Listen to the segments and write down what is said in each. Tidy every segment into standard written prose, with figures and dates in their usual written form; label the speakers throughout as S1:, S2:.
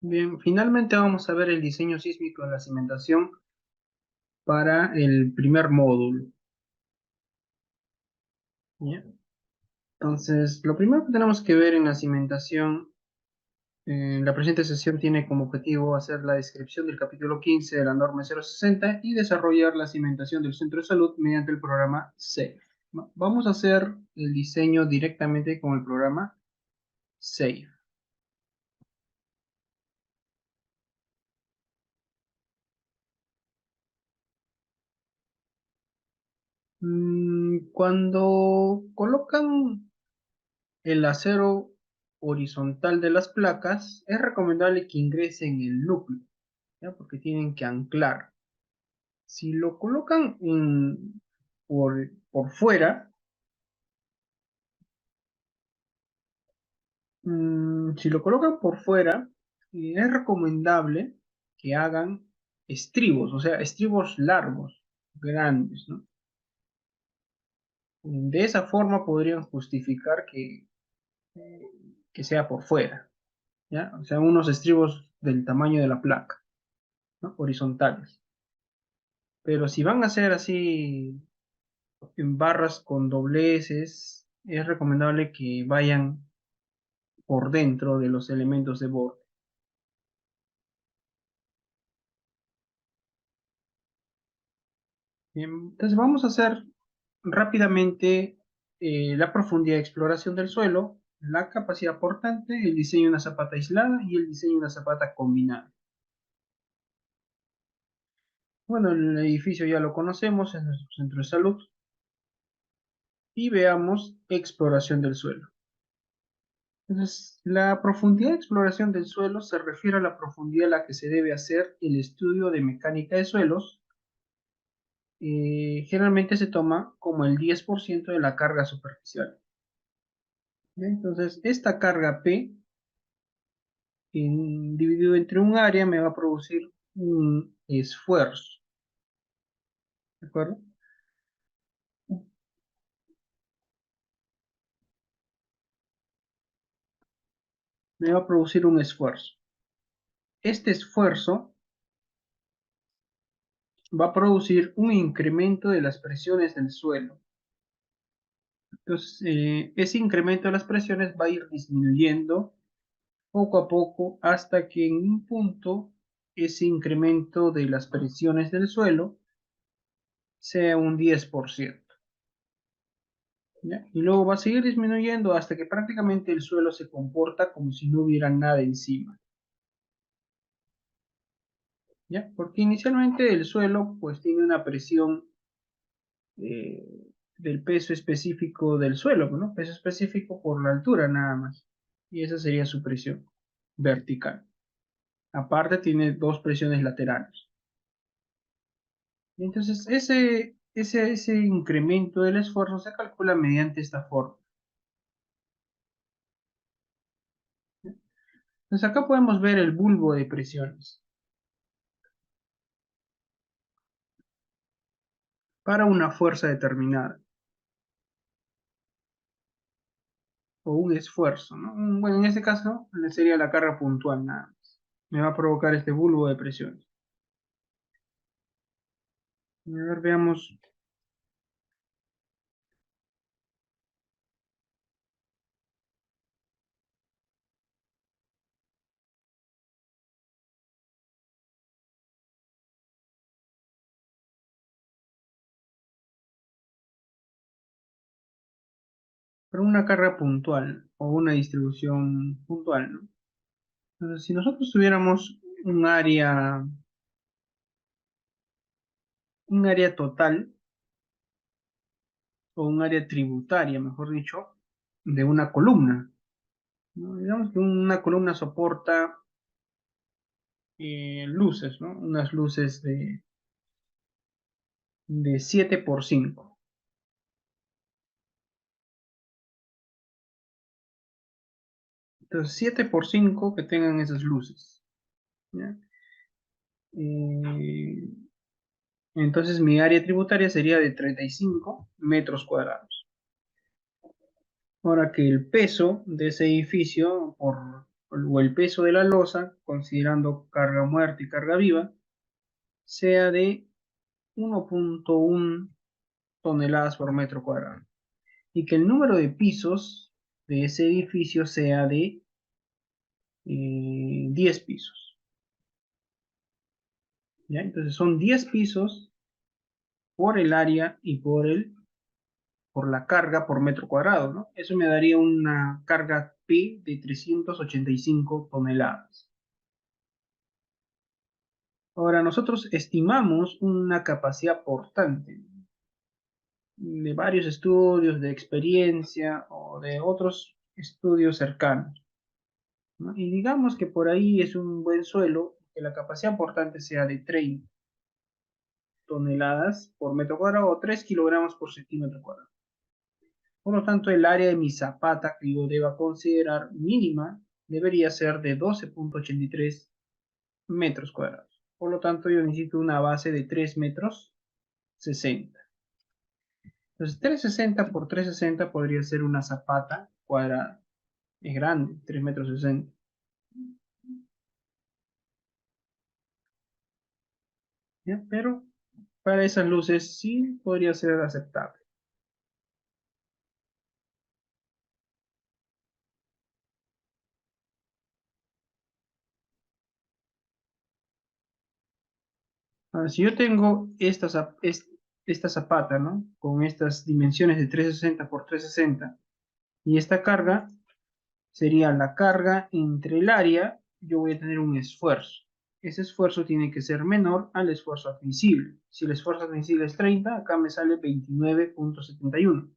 S1: Bien, finalmente vamos a ver el diseño sísmico de la cimentación para el primer módulo. ¿Ya? Entonces, lo primero que tenemos que ver en la cimentación, la presente sesión tiene como objetivo hacer la descripción del capítulo 15 de la norma 060 y desarrollar la cimentación del centro de salud mediante el programa SAFE. Vamos a hacer el diseño directamente con el programa SAFE. Cuando colocan el acero horizontal de las placas, es recomendable que ingrese en el núcleo, ¿ya? Porque tienen que anclar. Si lo colocan por fuera, si lo colocan por fuera, es recomendable que hagan estribos, o sea, estribos largos, grandes, ¿no? De esa forma podrían justificar que sea por fuera, ¿ya? O sea, unos estribos del tamaño de la placa, ¿no? Horizontales. Pero si van a ser así en barras con dobleces, es recomendable que vayan por dentro de los elementos de borde. Bien, entonces vamos a hacer rápidamente la profundidad de exploración del suelo, la capacidad portante, el diseño de una zapata aislada y el diseño de una zapata combinada. Bueno, el edificio ya lo conocemos, es nuestro centro de salud. Y veamos exploración del suelo. Entonces, la profundidad de exploración del suelo se refiere a la profundidad a la que se debe hacer el estudio de mecánica de suelos. Generalmente se toma como el 10% de la carga superficial. ¿Bien? Entonces, esta carga P, dividido entre un área, me va a producir un esfuerzo. ¿De acuerdo? Me va a producir un esfuerzo. Este esfuerzo va a producir un incremento de las presiones del suelo. Entonces, ese incremento de las presiones va a ir disminuyendo poco a poco hasta que en un punto ese incremento de las presiones del suelo sea un 10%. ¿Ya? Y luego va a seguir disminuyendo hasta que prácticamente el suelo se comporta como si no hubiera nada encima. ¿Ya? Porque inicialmente el suelo pues tiene una presión del peso específico del suelo, ¿no? Peso específico por la altura nada más. Y esa sería su presión vertical. Aparte tiene dos presiones laterales. Entonces ese incremento del esfuerzo se calcula mediante esta forma. Entonces acá podemos ver el bulbo de presiones para una fuerza determinada o un esfuerzo, ¿no? Bueno, en este caso sería la carga puntual nada más. Me va a provocar este bulbo de presiones. A ver, veamos. Para una carga puntual o una distribución puntual, ¿no? Entonces, si nosotros tuviéramos un área total o un área tributaria, mejor dicho, de una columna, ¿no? Digamos que una columna soporta luces, ¿no? Unas luces de 7 por 5. Entonces, 7 por 5 que tengan esas luces, ¿ya? Eh, entonces, mi área tributaria sería de 35 metros cuadrados. Ahora que el peso de ese edificio por o el peso de la losa, considerando carga muerta y carga viva, sea de 1.1 toneladas por metro cuadrado. Y que el número de pisos de ese edificio sea de 10 pisos. ¿Ya? Entonces son 10 pisos por el área y por la carga por metro cuadrado, ¿no? Eso me daría una carga P de 385 toneladas. Ahora, nosotros estimamos una capacidad portante de varios estudios de experiencia o de otros estudios cercanos, ¿no? Y digamos que por ahí es un buen suelo, que la capacidad portante sea de 30 toneladas por metro cuadrado o 3 kilogramos por centímetro cuadrado. Por lo tanto, el área de mi zapata que yo deba considerar mínima debería ser de 12.83 metros cuadrados. Por lo tanto, yo necesito una base de 3 metros 60. Entonces, 360 por 360 podría ser una zapata cuadrada. Es grande, 3 metros 60. ¿Ya? Pero para esas luces sí podría ser aceptable. Ahora, si yo tengo esta zapata, ¿no? Con estas dimensiones de 360 por 360 y esta carga sería la carga entre el área, yo voy a tener un esfuerzo. Ese esfuerzo tiene que ser menor al esfuerzo admisible. Si el esfuerzo admisible es 30, acá me sale 29.71.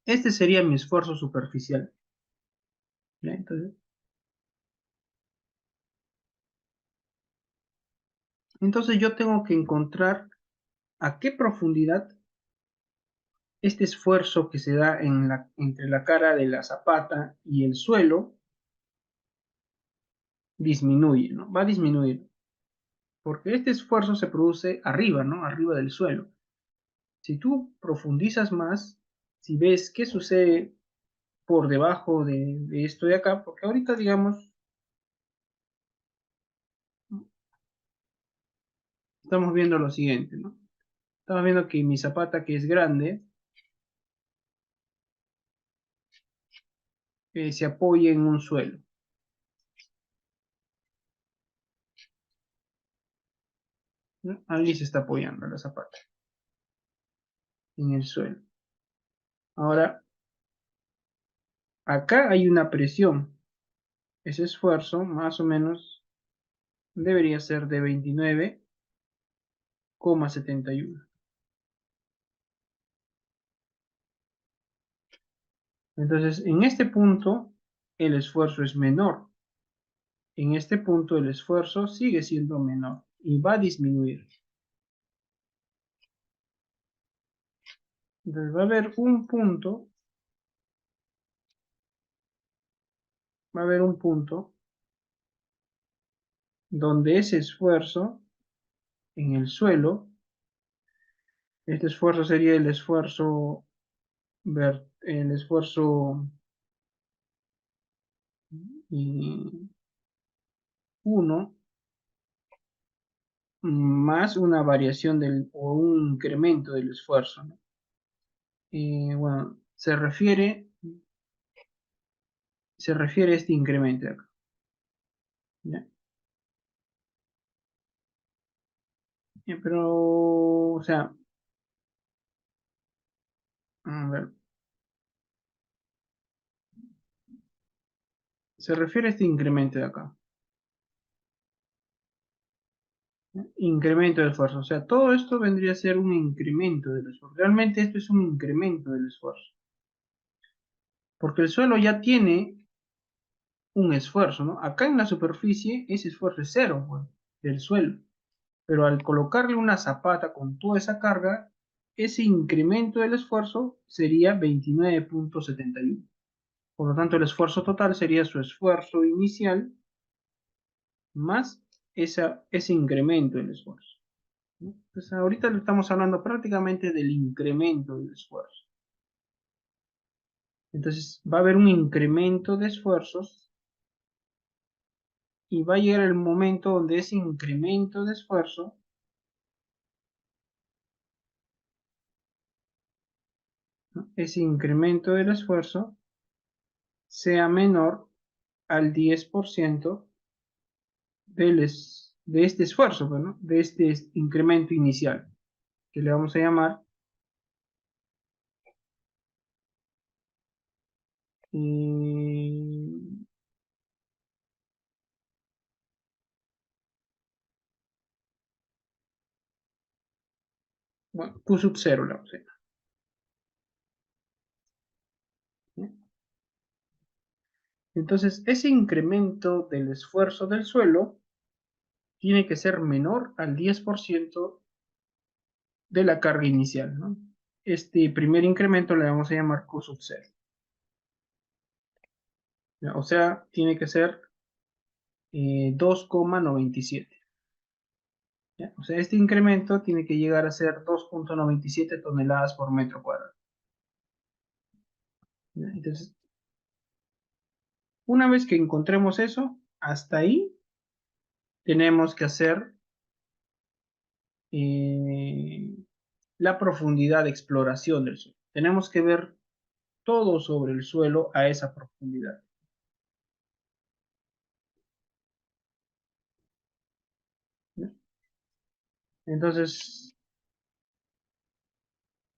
S1: Este sería mi esfuerzo superficial. ¿Ya? Entonces yo tengo que encontrar a qué profundidad este esfuerzo que se da entre la cara de la zapata y el suelo disminuye, ¿no? Va a disminuir, porque este esfuerzo se produce arriba, ¿no? Arriba del suelo. Si tú profundizas más, si ves qué sucede por debajo de esto de acá, porque ahorita, digamos, estamos viendo lo siguiente, ¿no? Estamos viendo que mi zapata, que es grande, se apoya en un suelo, ¿no? Ahí se está apoyando la zapata, en el suelo. Ahora, acá hay una presión. Ese esfuerzo, más o menos, debería ser de 29,71. Entonces, en este punto, el esfuerzo es menor. En este punto, el esfuerzo sigue siendo menor y va a disminuir. Entonces, va a haber un punto donde ese esfuerzo en el suelo, este esfuerzo sería el esfuerzo 1 más una variación o un incremento del esfuerzo, ¿no? Bueno, se refiere a este incremento de acá, ¿ya? Pero, o sea, a ver, se refiere a este incremento de acá, ¿ya? Incremento del esfuerzo, o sea, todo esto vendría a ser un incremento del esfuerzo. Realmente esto es un incremento del esfuerzo, porque el suelo ya tiene un esfuerzo, ¿no? Acá en la superficie ese esfuerzo es cero, pues, del suelo. Pero al colocarle una zapata con toda esa carga, ese incremento del esfuerzo sería 29.71. Por lo tanto, el esfuerzo total sería su esfuerzo inicial más ese incremento del esfuerzo, ¿no? Entonces, ahorita le estamos hablando prácticamente del incremento del esfuerzo. Entonces, va a haber un incremento de esfuerzos y va a llegar el momento donde ese incremento de esfuerzo ese incremento del esfuerzo sea menor al 10% de este esfuerzo, pues, ¿no? De este incremento inicial, que le vamos a llamar bueno, Q sub 0, le vamos a llamar, ¿sí? Entonces, ese incremento del esfuerzo del suelo tiene que ser menor al 10% de la carga inicial, ¿no? Este primer incremento le vamos a llamar Q sub 0. ¿Ya? O sea, tiene que ser 2,97. ¿Ya? O sea, este incremento tiene que llegar a ser 2,97 toneladas por metro cuadrado. ¿Ya? Entonces, una vez que encontremos eso, hasta ahí tenemos que hacer eh, la profundidad de exploración del suelo. Tenemos que ver todo sobre el suelo a esa profundidad. ¿Ya? Entonces,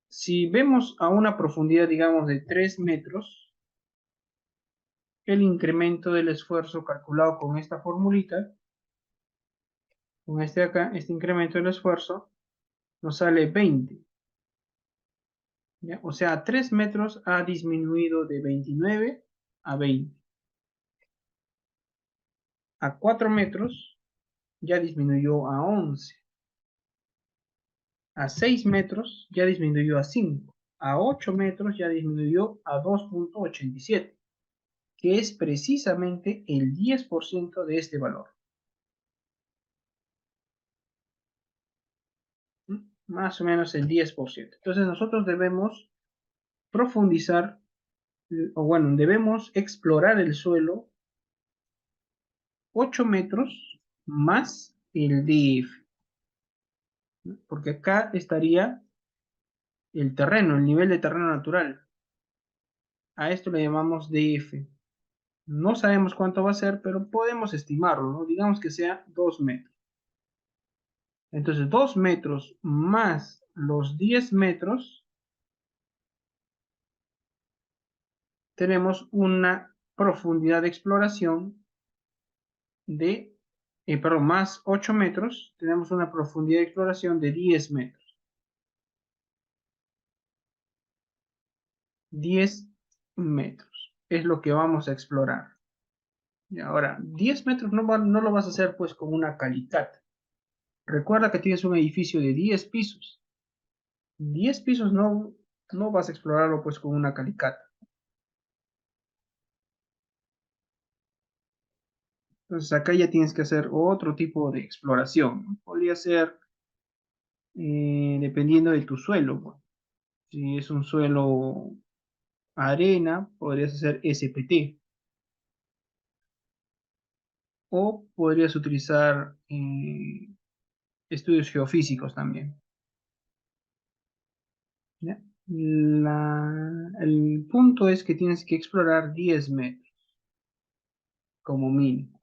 S1: si vemos a una profundidad, digamos, de 3 metros, el incremento del esfuerzo calculado con esta formulita, con este acá, este incremento del esfuerzo, nos sale 20. ¿Ya? O sea, a 3 metros ha disminuido de 29 a 20. A 4 metros ya disminuyó a 11. A 6 metros ya disminuyó a 5. A 8 metros ya disminuyó a 2,87, que es precisamente el 10% de este valor. ¿Mm? Más o menos el 10%. Entonces nosotros debemos profundizar, o bueno, debemos explorar el suelo 8 metros más el DF, ¿no? Porque acá estaría el terreno, el nivel de terreno natural. A esto le llamamos DF. No sabemos cuánto va a ser, pero podemos estimarlo, ¿no? Digamos que sea 2 metros. Entonces, 2 metros más los 10 metros, tenemos una profundidad de exploración de, perdón, más 8 metros, tenemos una profundidad de exploración de 10 metros. 10 metros es lo que vamos a explorar. Y ahora, 10 metros no lo vas a hacer pues con una calicata. Recuerda que tienes un edificio de 10 pisos. 10 pisos no vas a explorarlo pues con una calicata. Entonces acá ya tienes que hacer otro tipo de exploración, ¿no? Podría ser dependiendo de tu suelo, pues. Si es un suelo arena, podrías hacer SPT. O podrías utilizar estudios geofísicos también. ¿Ya? El punto es que tienes que explorar 10 metros como mínimo.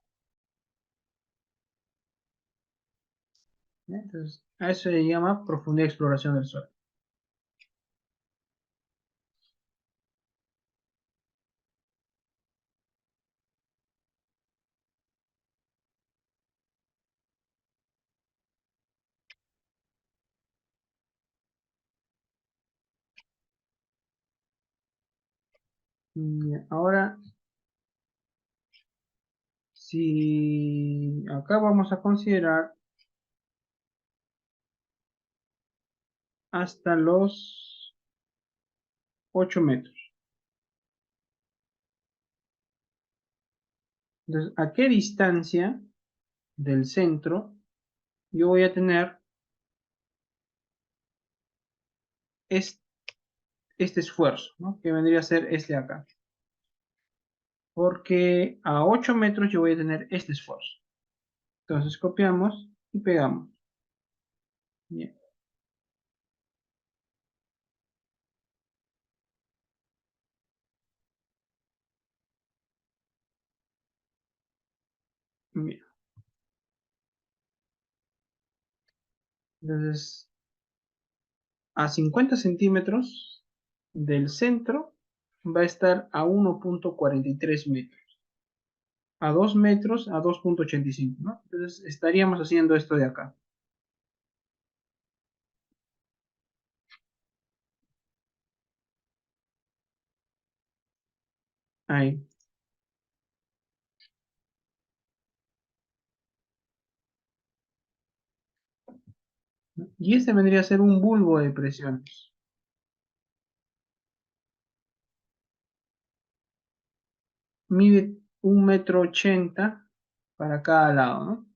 S1: ¿Ya? Entonces, a eso se llama profundidad de exploración del suelo. Ahora, si acá vamos a considerar hasta los 8 metros. Entonces, ¿a qué distancia del centro yo voy a tener este esfuerzo, ¿no? Que vendría a ser este de acá? porque a 8 metros yo voy a tener este esfuerzo. Entonces copiamos y pegamos. Bien, bien. Entonces, a 50 centímetros del centro va a estar a 1,43 metros. A 2 metros a 2,85, ¿no? Entonces estaríamos haciendo esto de acá. Ahí. Y este vendría a ser un bulbo de presiones. Mide 1,80 m para cada lado, ¿no?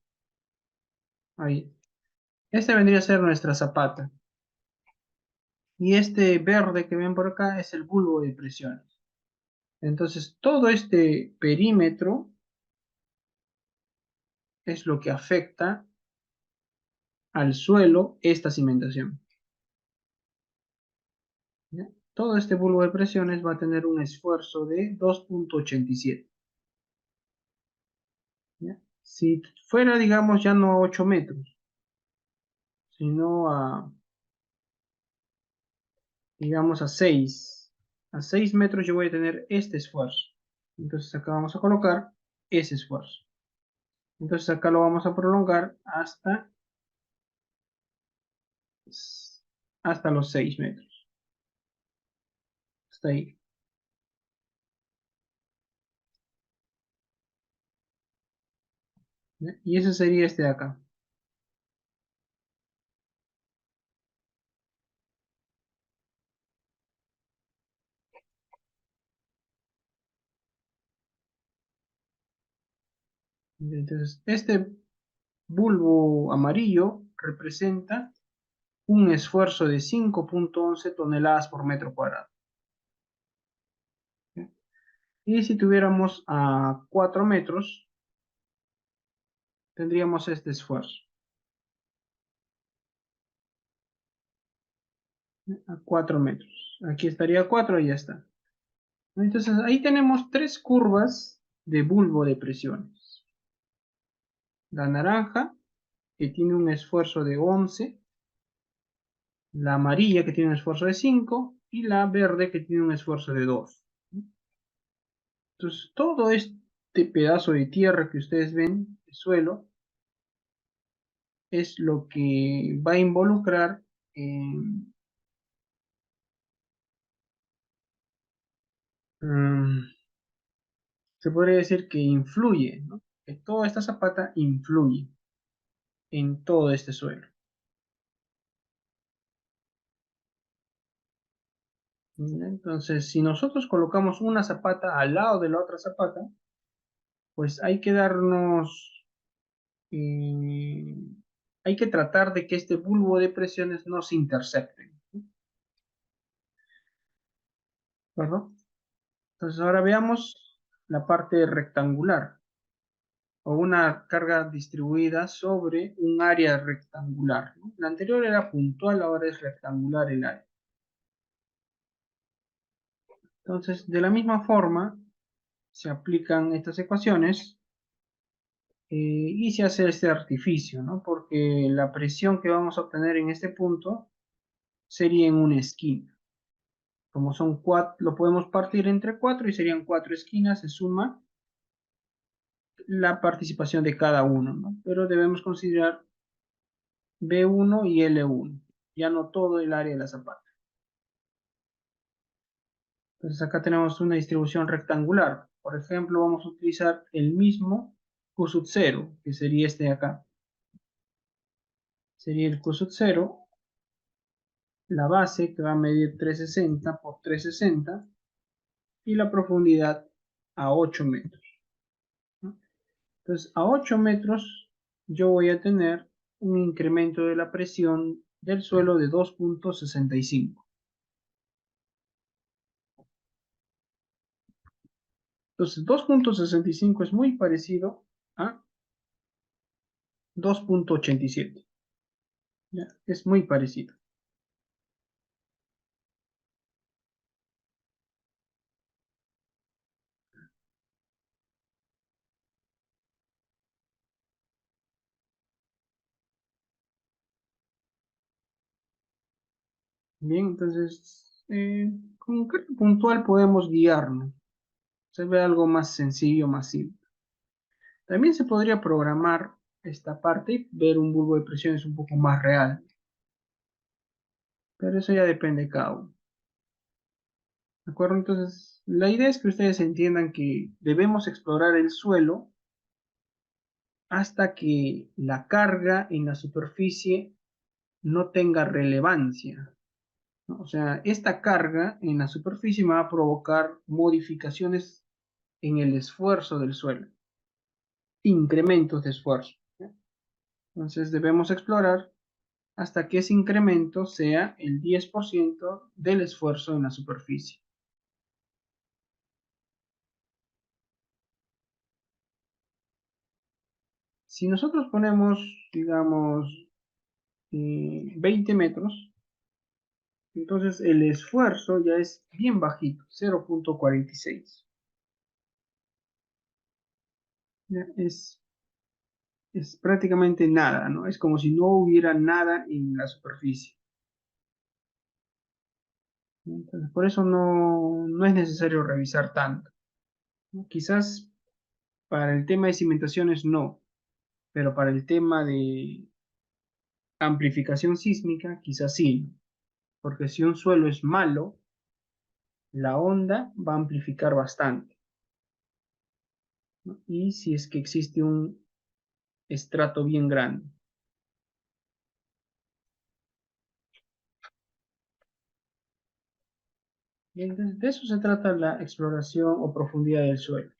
S1: Ahí. Este vendría a ser nuestra zapata. Y este verde que ven por acá es el bulbo de presiones. Entonces, todo este perímetro es lo que afecta al suelo esta cimentación. ¿Ya? Todo este bulbo de presiones va a tener un esfuerzo de 2,87. ¿Ya? Si fuera, digamos, ya no a 8 metros, sino a, digamos, a 6. A 6 metros yo voy a tener este esfuerzo. Entonces acá vamos a colocar ese esfuerzo. Entonces acá lo vamos a prolongar hasta los 6 metros. Hasta ahí. ¿Ya? Y ese sería este de acá. Entonces, este bulbo amarillo representa un esfuerzo de 5,11 toneladas por metro cuadrado. ¿Ya? Y si tuviéramos a 4 metros, tendríamos este esfuerzo. ¿Ya? A 4 metros. Aquí estaría 4 y ya está. Entonces, ahí tenemos tres curvas de bulbo de presiones. La naranja, que tiene un esfuerzo de 11, la amarilla, que tiene un esfuerzo de 5, y la verde, que tiene un esfuerzo de 2. Entonces, todo este pedazo de tierra que ustedes ven, el suelo, es lo que va a involucrar, mm, se podría decir que influye, ¿no? Que toda esta zapata influye en todo este suelo. ¿Ya? Entonces, si nosotros colocamos una zapata al lado de la otra zapata, pues eh, hay que tratar de que este bulbo de presiones no se intercepten, ¿verdad? Entonces, ahora veamos la parte rectangular o una carga distribuida sobre un área rectangular, ¿no? La anterior era puntual, ahora es rectangular el área. Entonces, de la misma forma, se aplican estas ecuaciones y se hace este artificio, ¿no? Porque la presión que vamos a obtener en este punto sería en una esquina. Como son cuatro, lo podemos partir entre 4 y serían 4 esquinas, se suma la participación de cada uno, ¿no? Pero debemos considerar B1 y L1, ya no todo el área de la zapata. Entonces acá tenemos una distribución rectangular. Por ejemplo, vamos a utilizar el mismo Q 0, que sería este de acá. Sería el Q 0, la base que va a medir 360 por 360 y la profundidad a 8 metros, ¿no? Entonces a 8 metros yo voy a tener un incremento de la presión del suelo de 2,65. Entonces, 2.65 es muy parecido a 2.87. ¿Ya? Es muy parecido. Bien, entonces, con qué puntual podemos guiarnos. Se ve algo más sencillo, más simple. También se podría programar esta parte y ver un bulbo de presiones un poco más real, pero eso ya depende de cada uno. ¿De acuerdo? Entonces, la idea es que ustedes entiendan que debemos explorar el suelo hasta que la carga en la superficie no tenga relevancia, ¿no? O sea, esta carga en la superficie me va a provocar modificaciones en el esfuerzo del suelo, incrementos de esfuerzo, ¿no? Entonces debemos explorar hasta que ese incremento sea el 10% del esfuerzo en la superficie. Si nosotros ponemos, digamos, 20 metros, entonces el esfuerzo ya es bien bajito, 0.46. Es prácticamente nada, ¿no? Es como si no hubiera nada en la superficie. Entonces, por eso no es necesario revisar tanto, ¿no? Quizás para el tema de cimentaciones no, pero para el tema de amplificación sísmica quizás sí, porque si un suelo es malo, la onda va a amplificar bastante, ¿no? Y si es que existe un estrato bien grande. Y entonces, de eso se trata la exploración o profundidad del suelo.